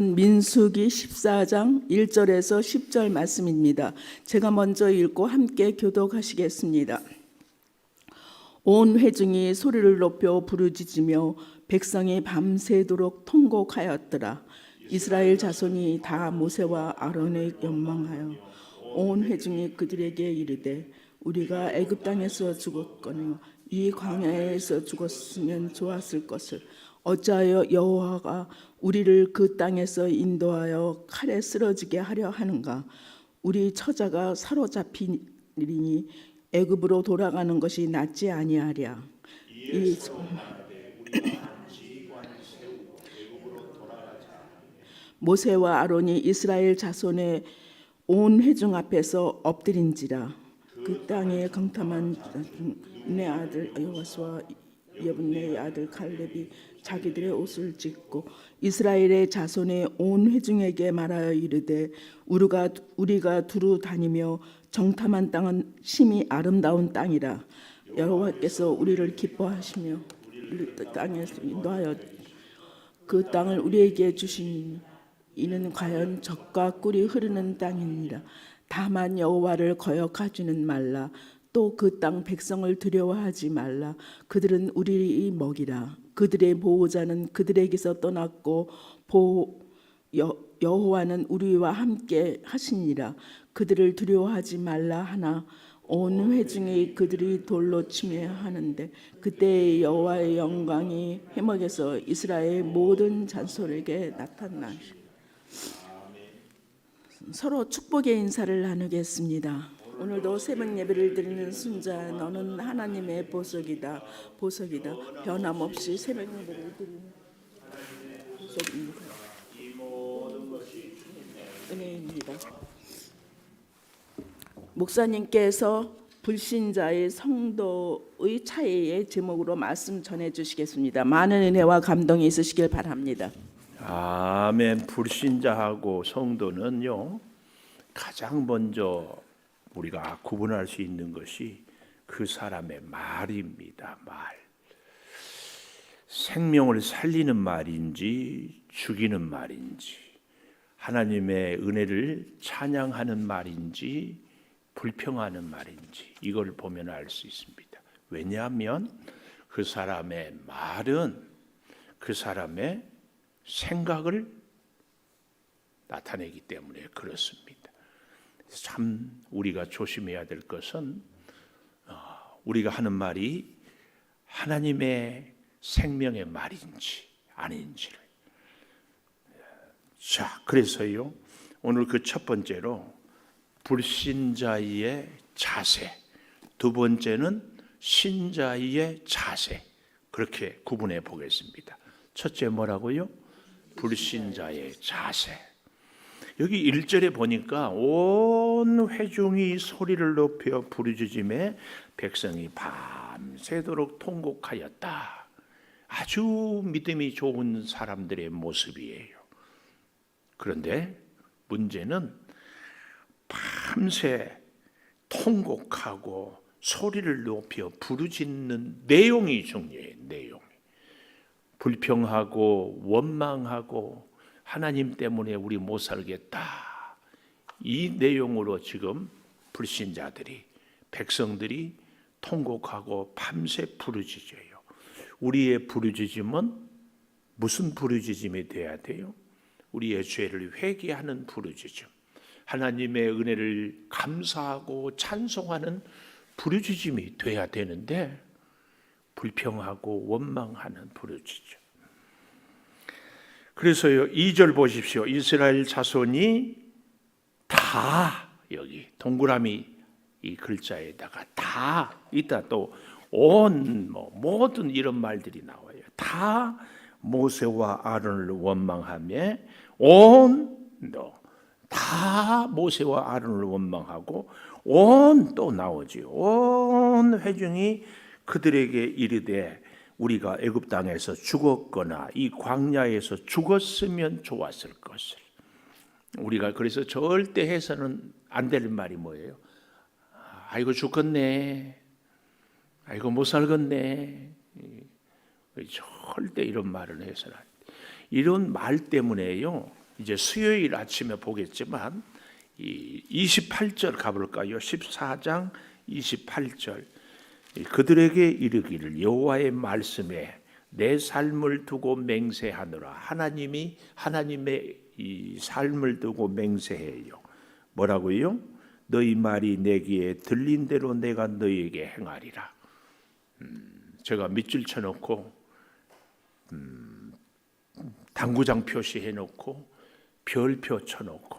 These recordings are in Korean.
민수기 14장 1절에서 10절 말씀입니다. 제가 먼저 읽고 함께 교독하시겠습니다. 온 회중이 소리를 높여 부르짖으며 백성이 밤새도록 통곡하였더라. 이스라엘 자손이 다 모세와 아론을 연망하여 온 회중이 그들에게 이르되 우리가 애굽 땅에서 죽었거니와 이 광야에서 죽었으면 좋았을 것을 어찌하여 여호와가 우리를 그 땅에서 인도하여 칼에 쓰러지게 하려 하는가? 우리 처자가 사로잡히리니 애굽으로 돌아가는 것이 낫지 아니하랴. 모세와 아론이 이스라엘 자손의 온 회중 앞에서 엎드린지라. 그 땅에 강탐한 내 아들 여호수아와 여분네의 아들 갈렙이 자기들의 옷을 찢고 이스라엘의 자손의 온 회중에게 말하여 이르되 우리가 두루 다니며 정탐한 땅은 심히 아름다운 땅이라. 여호와께서 우리를 기뻐하시며 우리 땅에서 인도하여 그 땅을 우리에게 주시니 이는 과연 젖과 꿀이 흐르는 땅이니라. 다만 여호와를 거역하지는 말라. 또 그 땅 백성을 두려워하지 말라. 그들은 우리의 먹이라. 그들의 보호자는 그들에게서 떠났고 여호와는 우리와 함께 하시니라. 그들을 두려워하지 말라 하나 온 회중이 그들이 돌로 치며 하는데 그때 여호와의 영광이 해먹에서 이스라엘 모든 잔손에게 나타나시고 서로 축복의 인사를 나누겠습니다. 오늘도 새벽 예배를 드리는 순자 너는 하나님의 보석이다. 변함없이 새벽 예배를 드리는 보석입니다. 은혜입니다. 목사님께서 불신자의 성도의 차이의 제목으로 말씀 전해 주시겠습니다. 많은 은혜와 감동이 있으시길 바랍니다. 아멘. 불신자하고 성도는요, 가장 먼저 우리가 구분할 수 있는 것이 그 사람의 말입니다. 말. 생명을 살리는 말인지 죽이는 말인지, 하나님의 은혜를 찬양하는 말인지 불평하는 말인지, 이걸 보면 알 수 있습니다. 왜냐하면 그 사람의 말은 그 사람의 생각을 나타내기 때문에 그렇습니다. 참 우리가 조심해야 될 것은 우리가 하는 말이 하나님의 생명의 말인지 아닌지를. 자, 그래서요 오늘 그 첫 번째로 불신자의 자세, 두 번째는 신자의 자세, 그렇게 구분해 보겠습니다. 첫째 뭐라고요? 불신자의 자세. 여기 1절에 보니까 온 회중이 소리를 높여 부르짖음에 백성이 밤새도록 통곡하였다. 아주 믿음이 좋은 사람들의 모습이에요. 그런데 문제는 밤새 통곡하고 소리를 높여 부르짖는 내용이 중요해요. 내용이. 불평하고 원망하고 하나님 때문에 우리 못 살겠다. 이 내용으로 지금 불신자들이, 백성들이 통곡하고 밤새 부르짖어요. 우리의 부르짖음은 무슨 부르짖음이 돼야 돼요? 우리의 죄를 회개하는 부르짖음, 하나님의 은혜를 감사하고 찬송하는 부르짖음이 돼야 되는데 불평하고 원망하는 부르짖음. 그래서요 2절 보십시오. 이스라엘 자손이 다, 여기 동그라미 이 글자에다가 다 있다, 또 온 모든 이런 말들이 나와요. 다 모세와 아론을 원망하며 다 모세와 아론을 원망하고 또 나오지. 온 회중이 그들에게 이르되 우리가 애굽 땅에서 죽었거나 이 광야에서 죽었으면 좋았을 것을. 우리가 그래서 절대 해서는 안 될 말이 뭐예요? 아이고 죽겠네, 아이고 못 살겠네. 절대 이런 말을 해서는 안 돼. 이런 말 때문에요 이제 수요일 아침에 보겠지만 이 28절 가볼까요? 14장 28절. 그들에게 이르기를 여호와의 말씀에 내 삶을 두고 맹세하노라. 하나님의 이 삶을 두고 맹세해요. 뭐라고요? 너희 말이 내 귀에 들린 대로 내가 너희에게 행하리라. 제가 밑줄 쳐놓고 당구장 표시해놓고 별표 쳐놓고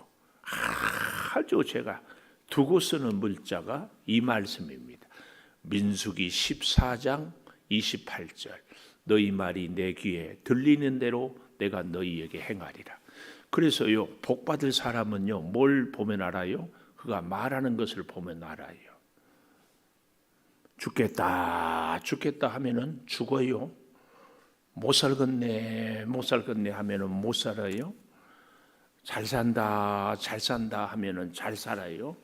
아주 제가 두고 쓰는 문자가 이 말씀입니다. 민수기 14장 28절. 너희 말이 내 귀에 들리는 대로 내가 너희에게 행하리라. 그래서요, 복받을 사람은요, 뭘 보면 알아요? 그가 말하는 것을 보면 알아요. 죽겠다 하면은 죽어요. 못 살겠네 하면은 못 살아요. 잘 산다 하면은 잘 살아요.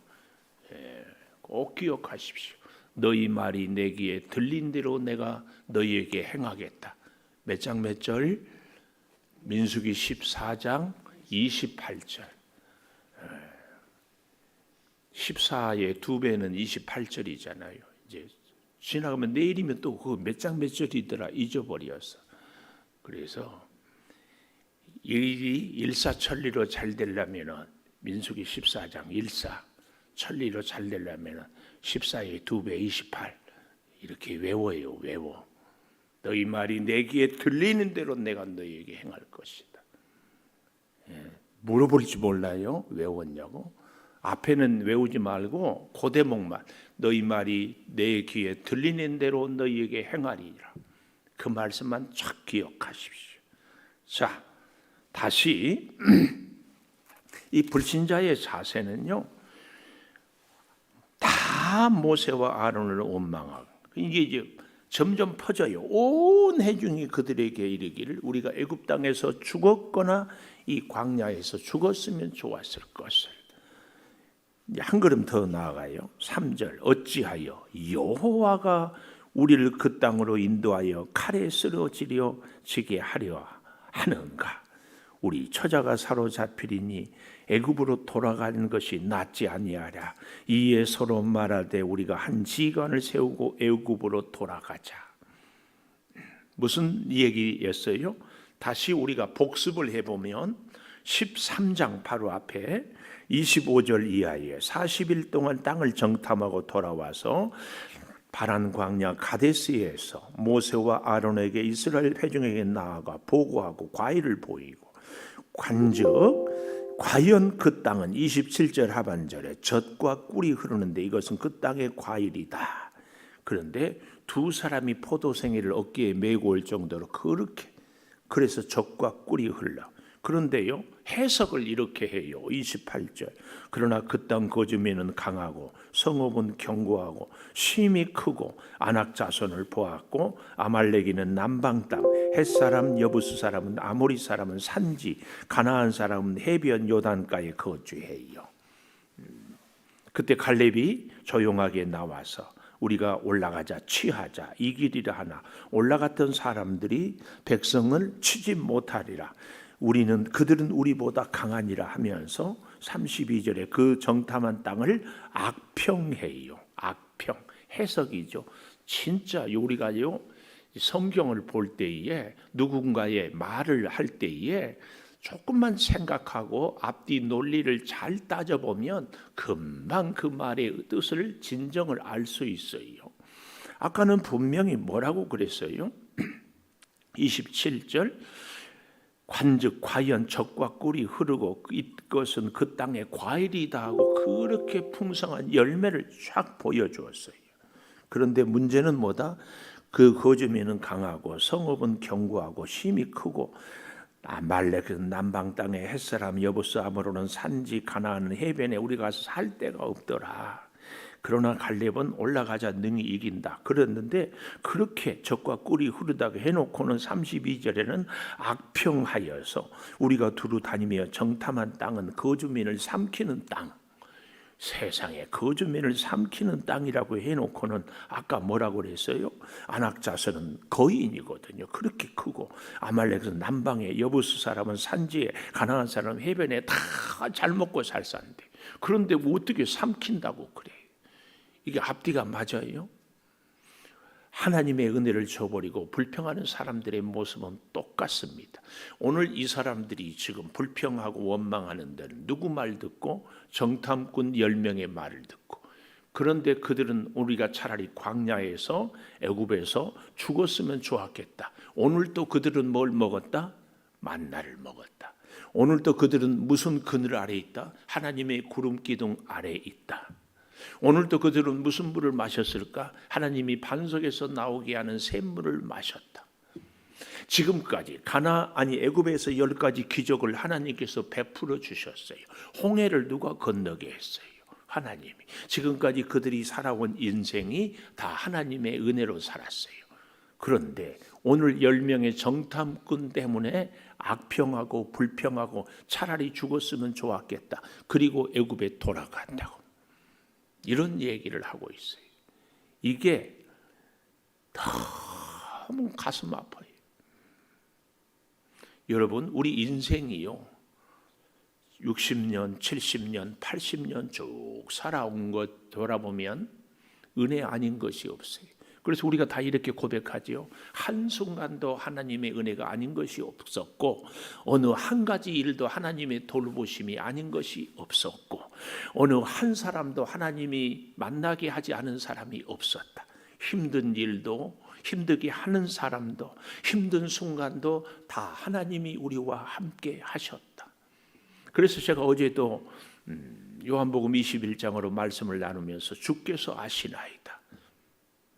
꼭 기억하십시오. 너희 말이 내 귀에 들린 대로 내가 너희에게 행하겠다. 몇 장 몇 절? 민수기 14장 28절. 14의 2배는 28절이잖아요. 이제 지나가면 내일이면 또 그 몇 장 몇 절이더라 잊어버렸어. 그래서 일이 일사천리로 잘 되려면은 민수기 14장 일사천리로 잘 되려면은 14의 2배 28 이렇게 외워요. 너희 말이 내 귀에 들리는 대로 내가 너희에게 행할 것이다. 물어볼지 몰라요. 외웠냐고. 앞에는 외우지 말고 그 대목만 너희 말이 내 귀에 들리는 대로 너희에게 행하리라. 그 말씀만 쫙 기억하십시오. 자, 다시 이 불신자의 자세는요, 다 모세와 아론을 원망하고 이게 이제 점점 퍼져요. 온 회중이 그들에게 이르기를 우리가 애굽 땅에서 죽었거나 이 광야에서 죽었으면 좋았을 것을. 한 걸음 더 나아가요. 3절 어찌하여 여호와가 우리를 그 땅으로 인도하여 칼에 쓰러지려 지게 하려 하는가. 우리 처자가 사로잡히리니 애굽으로 돌아가는 것이 낫지 아니하랴. 이에 서로 말하되 우리가 한 지간을 세우고 애굽으로 돌아가자. 무슨 얘기였어요? 다시 우리가 복습을 해보면 13장 바로 앞에 25절 이하에 40일 동안 땅을 정탐하고 돌아와서 바란 광야 가데스에서 모세와 아론에게 이스라엘 회중에게 나아가 보고하고 과의를 보이고 관즉 과연 그 땅은 27절 하반절에 젖과 꿀이 흐르는데 이것은 그 땅의 과일이다. 그런데 두 사람이 포도생이를 어깨에 메고 올 정도로 그렇게 그래서 젖과 꿀이 흘러. 그런데요, 해석을 이렇게 해요. 28절. 그러나 그 땅 거주민은 강하고 성읍은 견고하고 심이 크고 아낙 자손을 보았고 아말렉이는 남방 땅, 헷사람 여부스 사람은 아모리 사람은 산지, 가나안 사람은 해변 요단가에 거주해요. 그때 갈렙이 조용하게 나와서 우리가 올라가자 취하자 이 길이라 하나 올라갔던 사람들이 백성을 치지 못하리라. 그들은 우리보다 강하니라 하면서 32절에 그 정탐한 땅을 악평해요. 악평 해석이죠. 진짜 우리가요 성경을 볼 때에 누군가의 말을 할 때에 조금만 생각하고 앞뒤 논리를 잘 따져보면 금방 그 말의 뜻을 진정을 알 수 있어요. 아까는 분명히 뭐라고 그랬어요? 27절 관즉 과연 젖과 꿀이 흐르고 이것은 그 땅의 과일이다 하고 그렇게 풍성한 열매를 쫙 보여주었어요. 그런데 문제는 뭐다? 그 거주민은 강하고 성읍은 견고하고 심이 크고 아말렉은 남방 땅에 햇사람 여부스 아모로는 산지 가나안은 해변에 우리가 가서 살 데가 없더라. 그러나 갈렙은 올라가자 능히 이긴다. 그랬는데 그렇게 젖과 꿀이 흐르다고 해놓고는 32절에는 악평하여서 우리가 두루 다니며 정탐한 땅은 거주민을 삼키는 땅. 세상에 거주민을 삼키는 땅이라고 해놓고는 아까 뭐라고 그랬어요? 안악자손은 거인이거든요. 그렇게 크고 아말렉은 남방에, 여부스 사람은 산지에, 가나안 사람은 해변에 다 잘 먹고 잘 사는데 그런데 어떻게 삼킨다고 그래? 이게 앞뒤가 맞아요? 하나님의 은혜를 저버리고 불평하는 사람들의 모습은 똑같습니다. 오늘 이 사람들이 지금 불평하고 원망하는 데는 누구 말 듣고? 정탐꾼 10명의 말을 듣고. 그런데 그들은 우리가 차라리 광야에서 애굽에서 죽었으면 좋았겠다. 오늘도 그들은 뭘 먹었다? 만나를 먹었다. 오늘도 그들은 무슨 그늘 아래 있다? 하나님의 구름 기둥 아래 있다. 오늘도 그들은 무슨 물을 마셨을까? 하나님이 반석에서 나오게 하는 샘물을 마셨다. 지금까지 애굽에서 10가지 기적을 하나님께서 베풀어 주셨어요. 홍해를 누가 건너게 했어요? 하나님이. 지금까지 그들이 살아온 인생이 다 하나님의 은혜로 살았어요. 그런데 오늘 10명의 정탐꾼 때문에 악평하고 불평하고 차라리 죽었으면 좋았겠다. 그리고 애굽에 돌아간다고. 이런 얘기를 하고 있어요. 이게 너무 가슴 아파요. 여러분, 우리 인생이요 60년, 70년, 80년 쭉 살아온 것 돌아보면 은혜 아닌 것이 없어요. 그래서 우리가 다 이렇게 고백하지요. 한순간도 하나님의 은혜가 아닌 것이 없었고 어느 한 가지 일도 하나님의 돌보심이 아닌 것이 없었고 어느 한 사람도 하나님이 만나게 하지 않은 사람이 없었다. 힘든 일도 힘들게 하는 사람도 힘든 순간도 다 하나님이 우리와 함께 하셨다. 그래서 제가 어제도 요한복음 21장으로 말씀을 나누면서 주께서 아시나이다.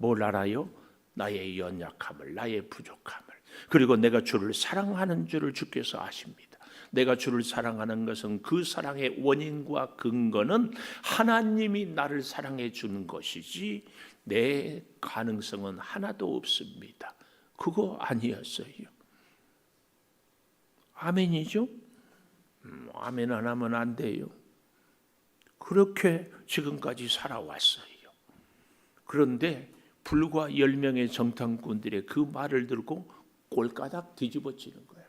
뭘 알아요? 나의 연약함을, 나의 부족함을. 그리고 내가 주를 사랑하는 줄을 주께서 아십니다. 내가 주를 사랑하는 것은 그 사랑의 원인과 근거는 하나님이 나를 사랑해 주는 것이지 내 가능성은 하나도 없습니다. 그거 아니었어요. 아멘이죠? 아멘 안 하면 안 돼요. 그렇게 지금까지 살아왔어요. 그런데 불과 10명의 정탐꾼들의 그 말을 들고 꼴까닥 뒤집어지는 거야.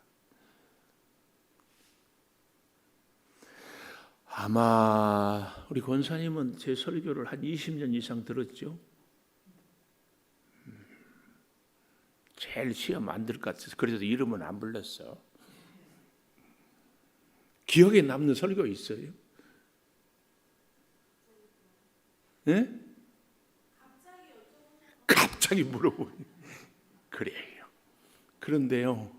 아마 우리 권사님은 제 설교를 한 20년 이상 들었죠. 제일 시험 안 들 것 같아서 그래도 이름은 안 불렀어. 기억에 남는 설교 있어요? 네? 갑자기 물어보니 그래요. 그런데요,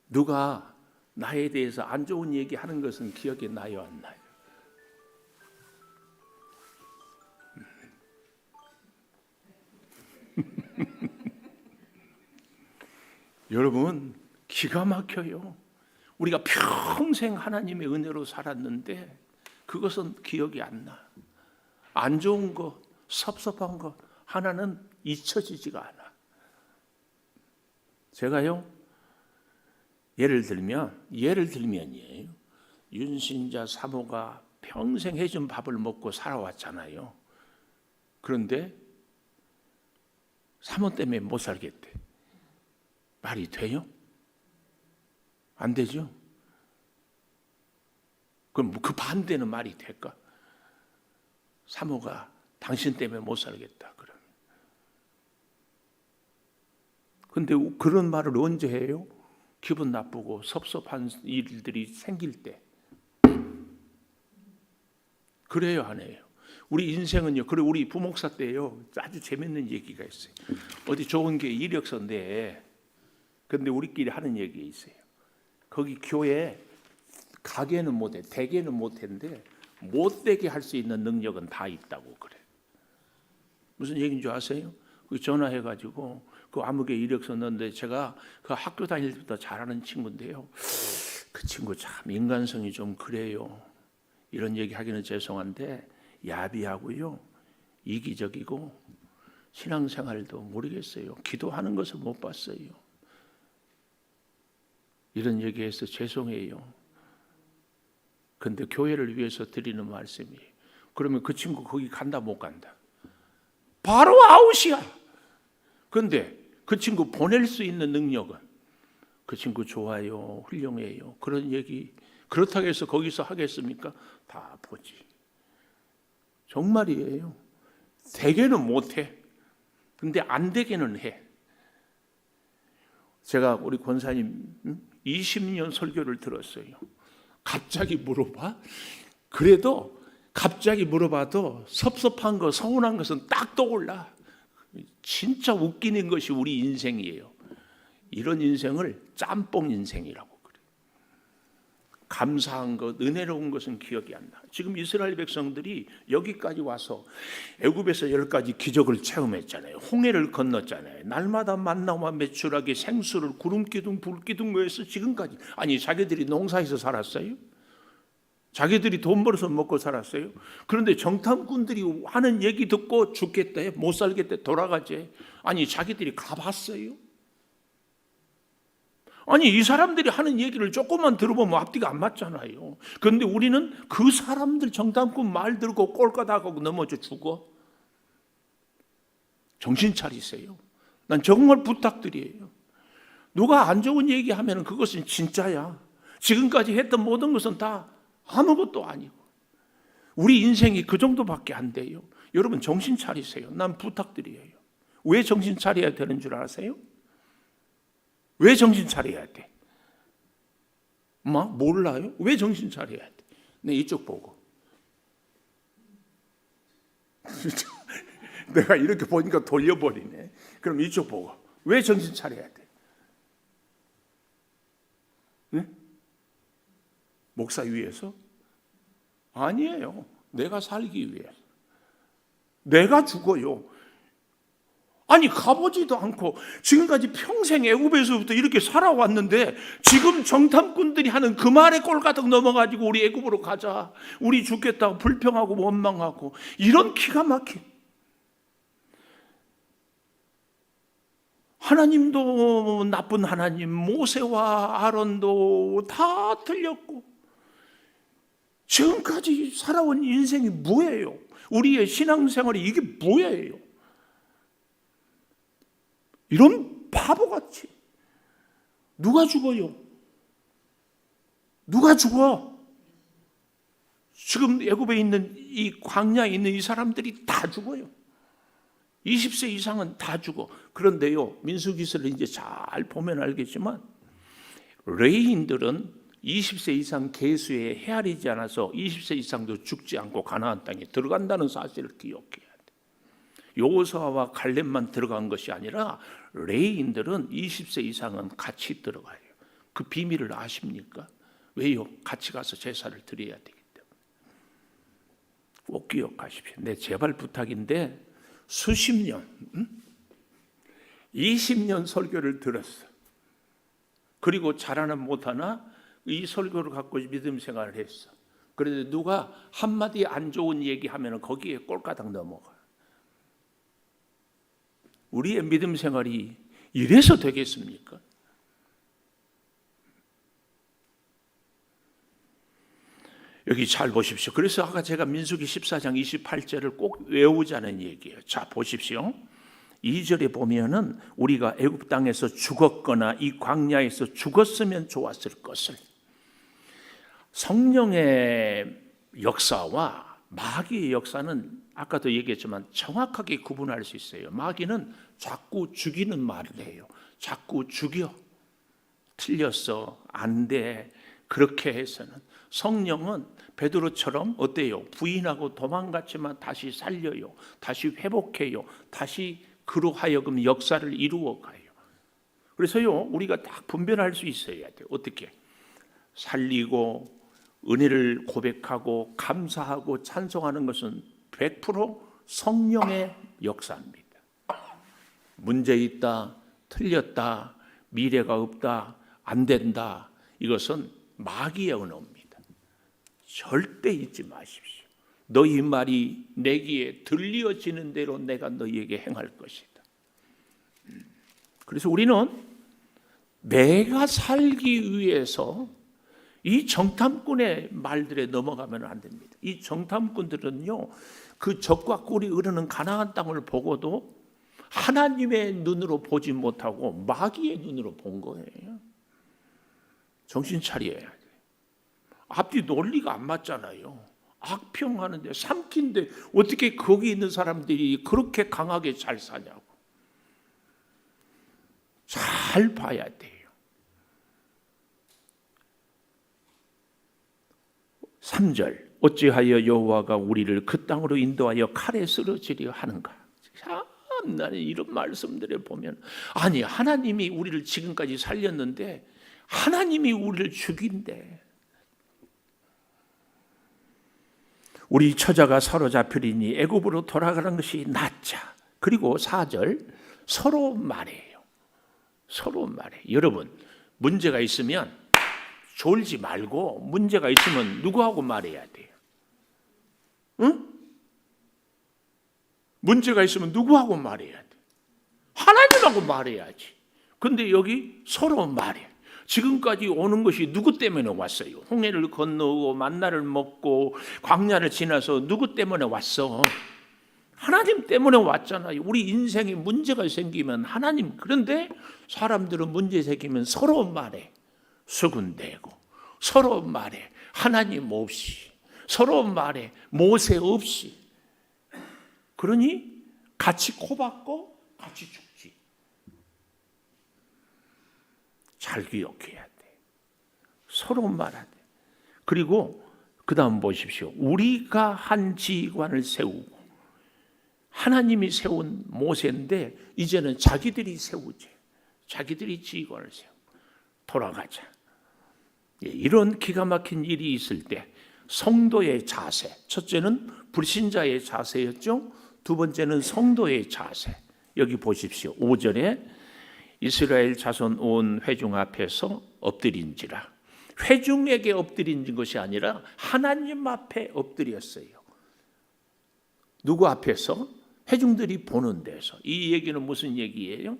누가 나에 대해서 안 좋은 얘기하는 것은 기억에 나요, 안 나요? 여러분, 기가 막혀요. 우리가 평생 하나님의 은혜로 살았는데 그것은 기억이 안 나. 안 좋은 거, 섭섭한 거 하나는 잊혀지지가 않아. 제가요, 예를 들면이에요. 윤신자 사모가 평생 해준 밥을 먹고 살아왔잖아요. 그런데 사모 때문에 못 살겠대. 말이 돼요? 안 되죠? 그럼 그 반대는 말이 될까? 사모가 당신 때문에 못 살겠다. 그러면. 근데 그런 말을 언제 해요? 기분 나쁘고 섭섭한 일들이 생길 때. 그래요, 안 해요? 우리 인생은요. 그리고 우리 부목사 때요. 아주 재밌는 얘기가 있어요. 어디 좋은 게 이력서인데, 근데 우리끼리 하는 얘기 있어요. 거기 교회 가게는 못해, 대개는 못했는데 못되게 할 수 있는 능력은 다 있다고 그래. 무슨 얘기인 줄 아세요? 그 전화해가지고 그 아무개 이력서 넣는데 제가 그 학교 다닐 때부터 잘하는 친구인데요. 그 친구 참 인간성이 좀 그래요. 이런 얘기 하기는 죄송한데 야비하고요, 이기적이고 신앙생활도 모르겠어요. 기도하는 것을 못 봤어요. 이런 얘기해서 죄송해요. 근데 교회를 위해서 드리는 말씀이에요. 그러면 그 친구 거기 간다 못 간다? 바로 아웃이야. 그런데 그 친구 보낼 수 있는 능력은 그 친구 좋아요, 훌륭해요, 그런 얘기 그렇다고 해서 거기서 하겠습니까? 다 보지. 정말이에요. 되게는 못해. 근데 안 되게는 해. 제가 우리 권사님 20년 설교를 들었어요. 갑자기 물어봐? 그래도 갑자기 물어봐도 섭섭한 거, 서운한 것은 딱 떠올라. 진짜 웃기는 것이 우리 인생이에요. 이런 인생을 짬뽕 인생이라고 그래요. 감사한 것, 은혜로운 것은 기억이 안 나. 지금 이스라엘 백성들이 여기까지 와서 애굽에서 10가지 기적을 체험했잖아요. 홍해를 건넜잖아요. 날마다 만나와 메추라기 생수를 구름기둥 불기둥 해서 지금까지. 아니 자기들이 농사에서 살았어요? 자기들이 돈 벌어서 먹고 살았어요? 그런데 정탐꾼들이 하는 얘기 듣고 죽겠대, 못 살겠대, 돌아가지. 아니 자기들이 가봤어요? 아니 이 사람들이 하는 얘기를 조금만 들어보면 앞뒤가 안 맞잖아요. 그런데 우리는 그 사람들 정탐꾼 말 들고 꼴까닥하고 넘어져 죽어. 정신 차리세요. 난 정말 부탁드려요. 누가 안 좋은 얘기하면 그것은 진짜야. 지금까지 했던 모든 것은 다 아무것도 아니고 우리 인생이 그 정도밖에 안 돼요. 여러분 정신 차리세요. 난 부탁드려요. 왜 정신 차려야 되는 줄 아세요? 왜 정신 차려야 돼? 몰라요? 왜 정신 차려야 돼? 네, 이쪽 보고. 내가 이렇게 보니까 돌려버리네. 그럼 이쪽 보고. 왜 정신 차려야 돼? 네? 목사 위해서? 아니에요. 내가 살기 위해서. 내가 죽어요. 아니 가보지도 않고 지금까지 평생 애굽에서부터 이렇게 살아왔는데 지금 정탐꾼들이 하는 그 말에 꼴가득 넘어가지고 우리 애굽으로 가자, 우리 죽겠다고 불평하고 원망하고 이런 기가 막힌. 하나님도 나쁜 하나님, 모세와 아론도 다 틀렸고 지금까지 살아온 인생이 뭐예요? 우리의 신앙생활이 이게 뭐예요? 이런 바보같이. 누가 죽어요? 누가 죽어? 지금 애굽에 있는 이 광야에 있는 이 사람들이 다 죽어요. 20세 이상은 다 죽어. 그런데요, 민수기서를 이제 잘 보면 알겠지만 레위인들은 20세 이상 계수에 헤아리지 않아서 20세 이상도 죽지 않고 가나안 땅에 들어간다는 사실을 기억해야 돼. 여호수아와 갈렙만 들어간 것이 아니라 레위인들은 20세 이상은 같이 들어가요. 그 비밀을 아십니까? 왜요? 같이 가서 제사를 드려야 되기 때문에. 꼭 기억하십시오. 내 제발 부탁인데 수십 년, 20년 설교를 들었어. 그리고 잘하나 못하나 이 설교를 갖고 믿음 생활을 했어. 그런데 누가 한마디 안 좋은 얘기하면 거기에 꼴가닥 넘어가. 우리의 믿음 생활이 이래서 되겠습니까? 여기 잘 보십시오. 그래서 아까 제가 민수기 14장 28절을 꼭 외우자는 얘기예요. 자, 보십시오. 2절에 보면은 우리가 애굽 땅에서 죽었거나 이 광야에서 죽었으면 좋았을 것을. 성령의 역사와 마귀의 역사는 아까도 얘기했지만 정확하게 구분할 수 있어요. 마귀는 자꾸 죽이는 말을 해요. 자꾸 죽여. 틀렸어. 안 돼. 그렇게 해서는. 성령은 베드로처럼 어때요? 부인하고 도망갔지만 다시 살려요. 다시 회복해요. 다시 그로 하여금 역사를 이루어가요. 그래서요, 우리가 딱 분별할 수 있어야 돼요. 어떻게? 살리고 은혜를 고백하고 감사하고 찬송하는 것은 100% 성령의 역사입니다. 문제 있다, 틀렸다, 미래가 없다, 안 된다. 이것은 마귀의 언어입니다. 절대 잊지 마십시오. 너희 말이 내 귀에 들려지는 대로 내가 너희에게 행할 것이다. 그래서 우리는 내가 살기 위해서 이 정탐꾼의 말들에 넘어가면 안 됩니다. 이 정탐꾼들은요, 그 적과 꿀이 흐르는 가나안 땅을 보고도 하나님의 눈으로 보지 못하고 마귀의 눈으로 본 거예요. 정신 차려야 돼. 앞뒤 논리가 안 맞잖아요. 악평하는데 삼킨데 어떻게 거기 있는 사람들이 그렇게 강하게 잘 사냐고. 잘 봐야 돼요. 3절, 어찌하여 여호와가 우리를 그 땅으로 인도하여 칼에 쓰러지려 하는가. 참 나는 이런 말씀들을 보면, 아니 하나님이 우리를 지금까지 살렸는데 하나님이 우리를 죽인대. 우리 처자가 사로잡히리니 애굽으로 돌아가는 것이 낫자. 그리고 4절, 서로 말해요. 서로 말해. 여러분, 문제가 있으면 졸지 말고 문제가 있으면 누구하고 말해야 돼요? 응? 문제가 있으면 누구하고 말해야 돼? 하나님하고 말해야지. 근데 여기 서로 말해. 지금까지 오는 것이 누구 때문에 왔어요? 홍해를 건너고 만나를 먹고 광야를 지나서 누구 때문에 왔어? 하나님 때문에 왔잖아요. 우리 인생에 문제가 생기면 하나님. 그런데 사람들은 문제 생기면 서로 말해. 수군대고 서로 말해. 하나님 없이. 서로 말해. 모세 없이. 그러니 같이 코박고 같이 죽지. 잘 기억해야 돼. 서로 말해야 돼. 그리고 그 다음 보십시오. 우리가 한 지휘관을 세우고 하나님이 세운 모세인데 이제는 자기들이 세우지. 자기들이 지휘관을 세우고 돌아가자. 이런 기가 막힌 일이 있을 때 성도의 자세. 첫째는 불신자의 자세였죠. 두 번째는 성도의 자세. 여기 보십시오. 5절에 이스라엘 자손 온 회중 앞에서 엎드린지라. 회중에게 엎드린 것이 아니라 하나님 앞에 엎드렸어요. 누구 앞에서? 회중들이 보는 데서. 이 얘기는 무슨 얘기예요?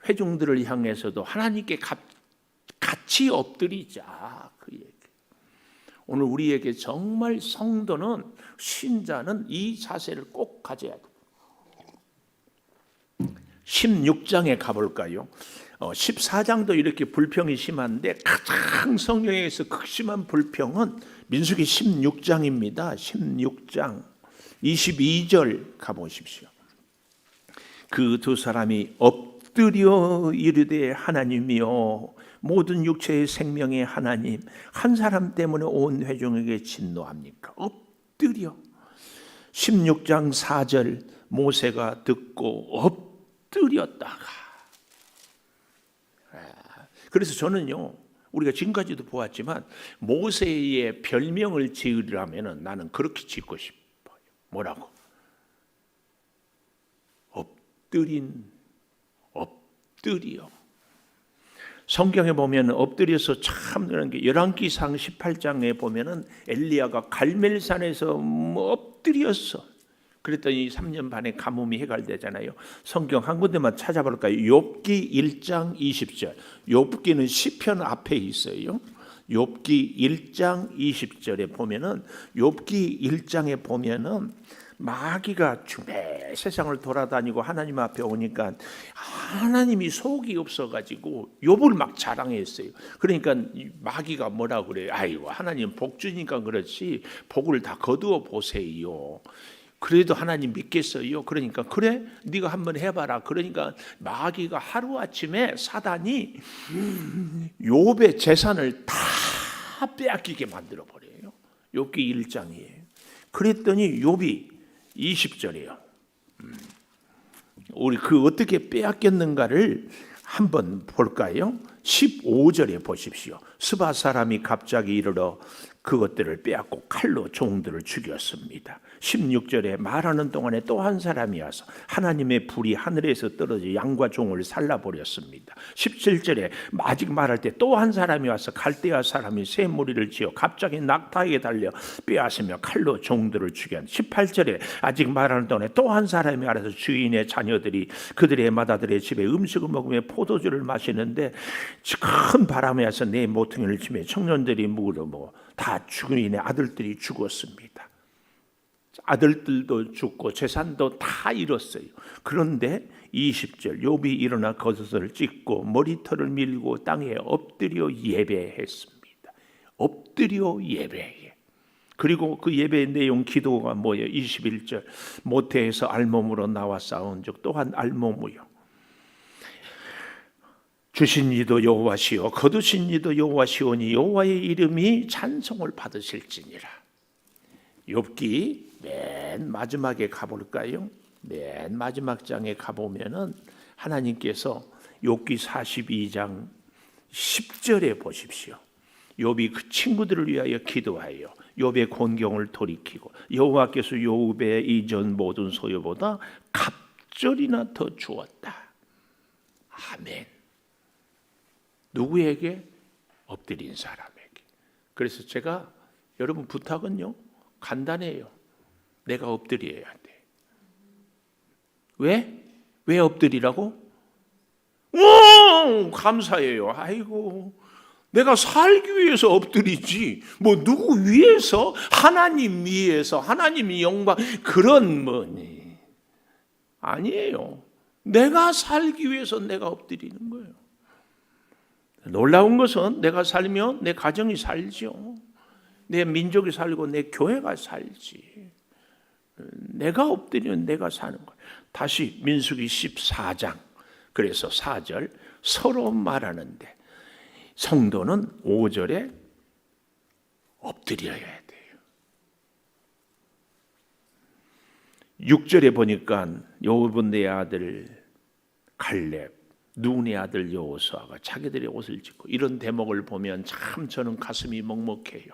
회중들을 향해서도 하나님께 같이 엎드리자. 그 얘기. 오늘 우리에게 정말 성도는, 신자는 이 자세를 꼭 가져야 돼요. 16장에 가볼까요? 14장도 이렇게 불평이 심한데 가장 성경에서 극심한 불평은 민수기 16장입니다. 16장 22절 가보십시오. 그 두 사람이 엎드려 이르되 하나님이여 모든 육체의 생명의 하나님, 한 사람 때문에 온 회중에게 진노합니까? 엎드려. 16장 4절 모세가 듣고 엎드렸다가. 그래서 저는요, 우리가 지금까지도 보았지만 모세의 별명을 지으려면 나는 그렇게 짓고 싶어요. 뭐라고? 엎드려. 성경에 보면 엎드려서 참 그런 게 열왕기상 18장에 보면은 엘리야가 갈멜산에서 엎드렸어. 그랬더니 3년 반에 가뭄이 해결되잖아요. 성경 한 군데만 찾아볼까요? 욥기 1장 20절. 욥기는 시편 앞에 있어요. 욥기 1장 20절에 보면은 욥기 1장에 보면은 마귀가 주매 세상을 돌아다니고 하나님 앞에 오니까 하나님이 속이 없어가지고 욥을 막 자랑했어요. 그러니까 마귀가 뭐라 그래요? 아이고 하나님 복 주니까 그렇지 복을 다 거두어 보세요. 그래도 하나님 믿겠어요. 그러니까 그래 네가 한번 해봐라. 그러니까 마귀가 하루아침에 사단이 욥의 재산을 다 빼앗기게 만들어버려요. 욥기 1장이에요. 그랬더니 욥이 20절이에요. 우리 그 어떻게 빼앗겼는가를 한번 볼까요? 15절에 보십시오. 스바 사람이 갑자기 이르러 그것들을 빼앗고 칼로 종들을 죽였습니다. 16절에 말하는 동안에 또 한 사람이 와서 하나님의 불이 하늘에서 떨어져 양과 종을 살라버렸습니다. 17절에 아직 말할 때 또 한 사람이 와서 갈대아 사람이 새 무리를 지어 갑자기 낙타에게 달려 빼앗으며 칼로 종들을 죽였습니다. 18절에 아직 말하는 동안에 또 한 사람이 알아서 주인의 자녀들이 그들의 마다들의 집에 음식을 먹으며 포도주를 마시는데 큰 바람에 와서 내 모퉁이를 치며 청년들이 물어 다 주인의 아들들이 죽었습니다. 아들들도 죽고 재산도 다 잃었어요. 그런데 20절 욥이 일어나 겉옷을 찢고 머리털을 밀고 땅에 엎드려 예배했습니다. 엎드려 예배해. 그리고 그 예배의 내용 기도가 뭐예요? 21절 모태에서 알몸으로 나와 싸운 적 또한 알몸이요 주신 이도 여호와시요 거두신 이도 여호와시오니 여호와의 이름이 찬송을 받으실지니라. 욥기 맨 마지막에 가볼까요? 맨 마지막 장에 가보면은 하나님께서 욥기 42장 10절에 보십시오. 욥이 그 친구들을 위하여 기도하여 욥의 곤경을 돌이키고 여호와께서 욥의 이전 모든 소유보다 갑절이나 더 주었다. 아멘. 누구에게? 엎드린 사람에게. 그래서 제가 여러분 부탁은요 간단해요. 내가 엎드려야 돼. 왜? 왜 엎드리라고? 감사해요. 아이고 내가 살기 위해서 엎드리지 뭐 누구 위해서? 하나님 위해서 하나님이 영광 그런 뭐니 아니에요. 내가 살기 위해서 내가 엎드리는 거예요. 놀라운 것은 내가 살면 내 가정이 살죠. 내 민족이 살고 내 교회가 살지. 내가 엎드리면 내가 사는 거예요. 다시 민수기 14장 그래서 4절 서로 말하는데 성도는 5절에 엎드려야 돼요. 6절에 보니까 여호분의 아들 갈렙 눈의 아들 여호수아가 자기들의 옷을 찢고 이런 대목을 보면 참 저는 가슴이 먹먹해요.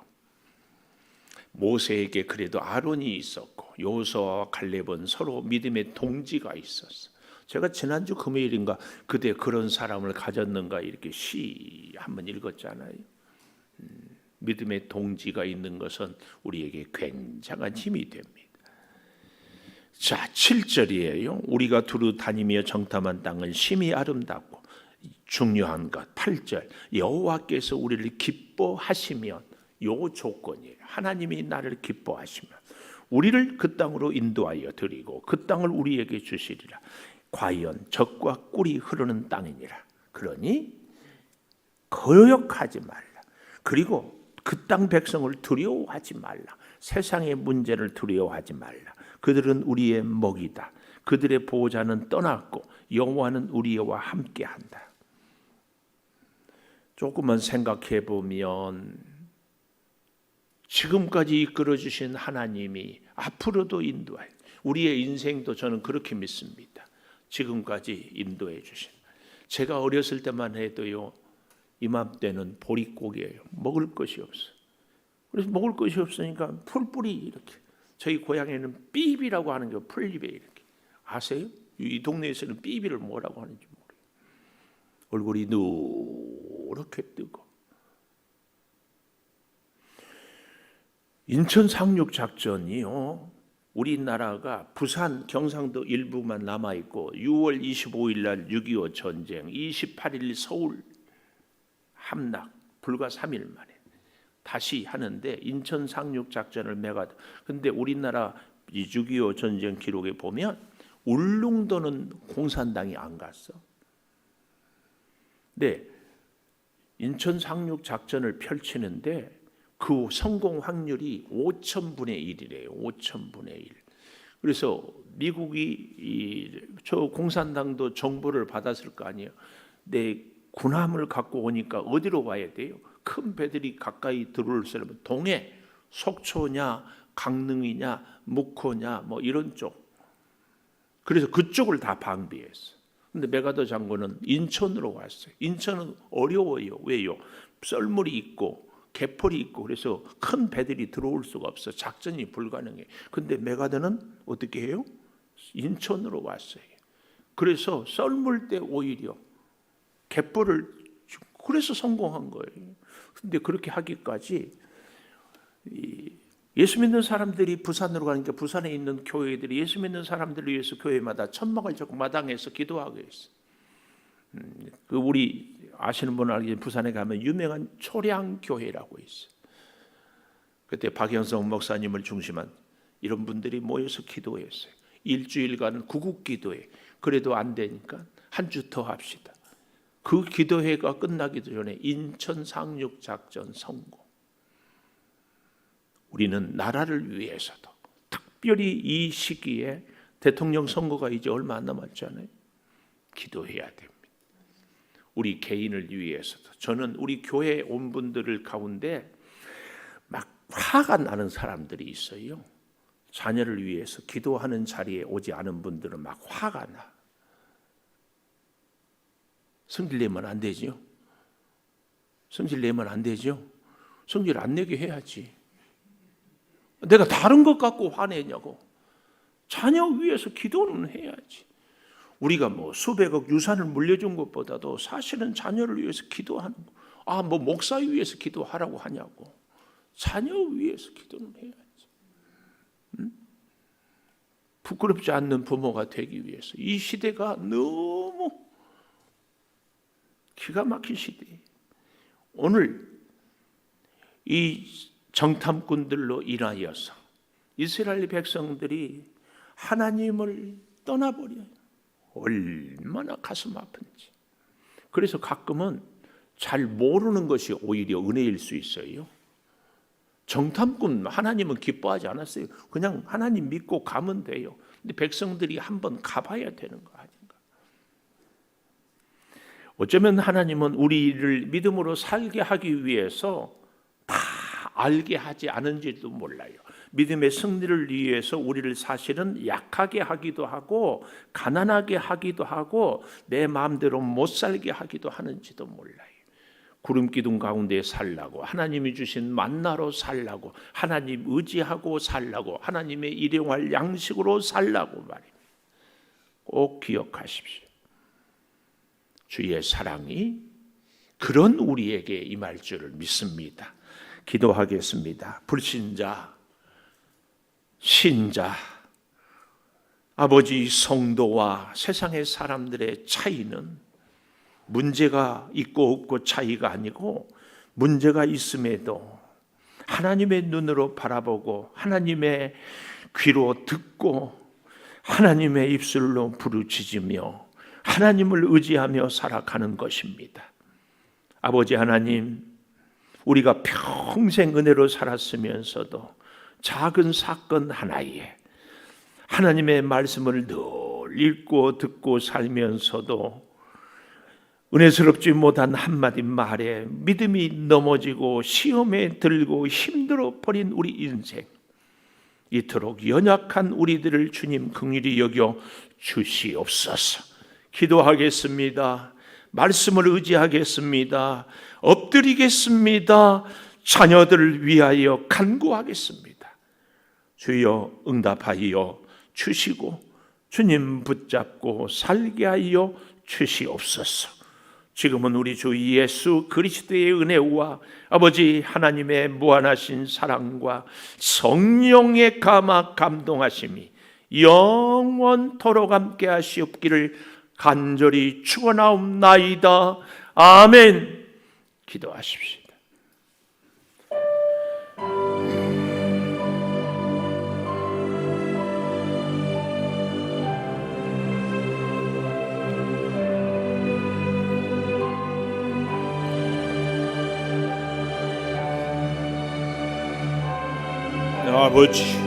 모세에게 그래도 아론이 있었고 여호수아와 갈렙은 서로 믿음의 동지가 있었어. 제가 지난주 금요일인가 그대 그런 사람을 가졌는가 이렇게 시 한번 읽었잖아요. 믿음의 동지가 있는 것은 우리에게 굉장한 힘이 됩니다. 자, 7절이에요. 우리가 두루 다니며 정탐한 땅은 심히 아름답고 중요한 것 8절 여호와께서 우리를 기뻐하시면 요 조건이에요. 하나님이 나를 기뻐하시면 우리를 그 땅으로 인도하여 드리고 그 땅을 우리에게 주시리라. 과연 젖과 꿀이 흐르는 땅이니라. 그러니 거역하지 말라. 그리고 그 땅 백성을 두려워하지 말라. 세상의 문제를 두려워하지 말라. 그들은 우리의 먹이다. 그들의 보호자는 떠났고 여호와는 우리와 함께한다. 조금만 생각해 보면 지금까지 이끌어 주신 하나님이 앞으로도 인도해. 우리의 인생도 저는 그렇게 믿습니다. 지금까지 인도해 주신. 제가 어렸을 때만 해도요. 이맘때는 보릿고기예요. 먹을 것이 없어. 그래서 먹을 것이 없으니까 풀뿌리 이렇게. 저희 고향에는 삐비라고 하는 게 풀잎에 이렇게. 아세요? 이 동네에서는 삐비를 뭐라고 하는지 모르겠어요. 얼굴이 누렇게 뜨고. 인천 상륙 작전이요. 우리나라가 부산, 경상도 일부만 남아있고 6월 25일 날 6.25 전쟁, 28일 서울 함락, 불과 3일 만에 다시 하는데 인천 상륙 작전을 근데 우리나라 6.25 전쟁 기록에 보면 울릉도는 공산당이 안 갔어. 네, 인천 상륙 작전을 펼치는데 그 성공 확률이 5,000분의 1이래요. 5,000분의 1. 그래서 미국이 저 공산당도 정보를 받았을 거 아니에요. 내 군함을 갖고 오니까 어디로 와야 돼요? 큰 배들이 가까이 들어올 사람은 동해, 속초냐, 강릉이냐, 묵호냐 뭐 이런 쪽. 그래서 그쪽을 다 방비했어. 근데 메가더 장군은 인천으로 왔어요. 인천은 어려워요. 왜요? 썰물이 있고 개펄이 있고 그래서 큰 배들이 들어올 수가 없어. 작전이 불가능해. 근데 메가드는 어떻게 해요? 인천으로 왔어요. 그래서 썰물 때 오히려 갯벌을 그래서 성공한 거예요. 근데 그렇게 하기까지 예수 믿는 사람들이 부산으로 가니까 부산에 있는 교회들이 예수 믿는 사람들을 위해서 교회마다 천막을 잡고 마당에서 기도하고 있어. 그 우리 아시는 분은 알겠지만 부산에 가면 유명한 초량교회라고 있어. 그때 박영성 목사님을 중심한 이런 분들이 모여서 기도했어요. 일주일간 구국기도회. 그래도 안 되니까 한 주 더 합시다. 그 기도회가 끝나기도 전에 인천 상륙작전 성공. 우리는 나라를 위해서도 특별히 이 시기에 대통령 선거가 이제 얼마 안 남았잖아요. 기도해야 됩니다. 우리 개인을 위해서도. 저는 우리 교회에 온 분들을 가운데 막 화가 나는 사람들이 있어요. 자녀를 위해서 기도하는 자리에 오지 않은 분들은 막 화가 나. 성질 내면 안 되죠. 성질 내면 안 되죠. 성질 안 내게 해야지. 내가 다른 것 갖고 화내냐고. 자녀 위해서 기도는 해야지. 우리가 뭐 수백억 유산을 물려준 것보다도 사실은 자녀를 위해서 기도하는 거. 뭐 목사 위해서 기도하라고 하냐고. 자녀 위해서 기도는 해야지. 부끄럽지 않는 부모가 되기 위해서. 이 시대가 너무 기가 막힌 시대예요. 오늘 이 정탐꾼들로 인하여서 이스라엘 백성들이 하나님을 떠나버려요. 얼마나 가슴 아픈지. 그래서 가끔은 잘 모르는 것이 오히려 은혜일 수 있어요. 정탐꾼 하나님은 기뻐하지 않았어요. 그냥 하나님 믿고 가면 돼요. 근데 백성들이 한번 가봐야 되는 거 아닌가. 어쩌면 하나님은 우리를 믿음으로 살게 하기 위해서 다 알게 하지 않은지도 몰라요. 믿음의 승리를 위해서 우리를 사실은 약하게 하기도 하고 가난하게 하기도 하고 내 마음대로 못 살게 하기도 하는지도 몰라요. 구름 기둥 가운데 살라고, 하나님이 주신 만나로 살라고, 하나님 의지하고 살라고, 하나님의 일용할 양식으로 살라고 말입니다. 꼭 기억하십시오. 주의 사랑이 그런 우리에게 임할 줄을 믿습니다. 기도하겠습니다. 불신자, 신자, 아버지 성도와 세상의 사람들의 차이는 문제가 있고 없고 차이가 아니고 문제가 있음에도 하나님의 눈으로 바라보고 하나님의 귀로 듣고 하나님의 입술로 부르짖으며 하나님을 의지하며 살아가는 것입니다. 아버지 하나님, 우리가 평생 은혜로 살았으면서도 작은 사건 하나에 하나님의 말씀을 늘 읽고 듣고 살면서도 은혜스럽지 못한 한마디 말에 믿음이 넘어지고 시험에 들고 힘들어 버린 우리 인생, 이토록 연약한 우리들을 주님 긍휼히 여겨 주시옵소서. 기도하겠습니다. 말씀을 의지하겠습니다. 엎드리겠습니다. 자녀들을 위하여 간구하겠습니다. 주여 응답하여 주시고 주님 붙잡고 살게 하여 주시옵소서. 지금은 우리 주 예수 그리스도의 은혜와 아버지 하나님의 무한하신 사랑과 성령의 감화 감동하심이 영원토록 함께 하시옵기를 간절히 축원하옵나이다. 아멘. 기도하십시오. 아버지,